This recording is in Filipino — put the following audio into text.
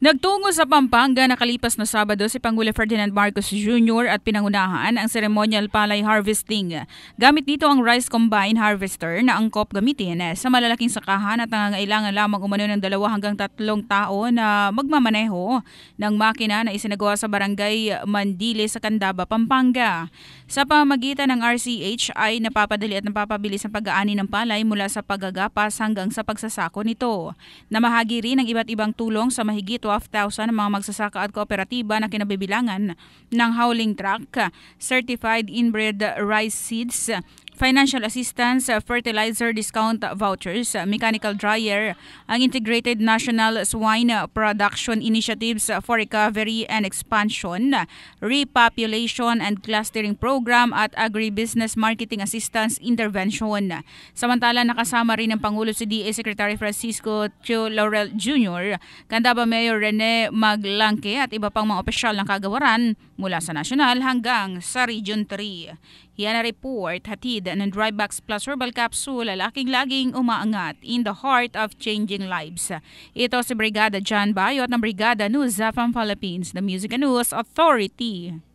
Nagtungo sa Pampanga nakalipas na Sabado si Pangulo Ferdinand Marcos Jr. at pinangunahan ang ceremonial palay harvesting. Gamit dito ang rice combine harvester na angkop gamitin sa malalaking sakahan at nangangailangan lamang umano ng 2 hanggang 3 tao na magmamaneho ng makina na isinagawa sa barangay Mandile sa Candaba, Pampanga. Sa pamamagitan ng RCH ay napapadali at napapabilis ang pag-aani ng palay mula sa paggagapas hanggang sa pagsasako nito. Namahagi rin ang iba't ibang tulong sa mahigit 12,000 mga magsasaka at kooperatiba na kinabibilangan ng hauling truck, certified inbred rice seeds, financial assistance, fertilizer discount vouchers, mechanical dryer, ang Integrated National Swine Production Initiatives for Recovery and Expansion, Repopulation and Clustering Program at Agribusiness Marketing Assistance Intervention. Samantala nakasama rin ng Pangulo si DA Secretary Francisco Tio Laurel Jr., Candaba Mayor Rene Maglangke at iba pang mga opisyal ng kagawaran mula sa nasyonal hanggang sa Region 3. Yan na report, hatid ng Drybox Plus Herbal Capsule, lalaking laging umaangat in the heart of changing lives. Ito si Brigada John Bayot ng Brigada News from Philippines, the Music and News Authority.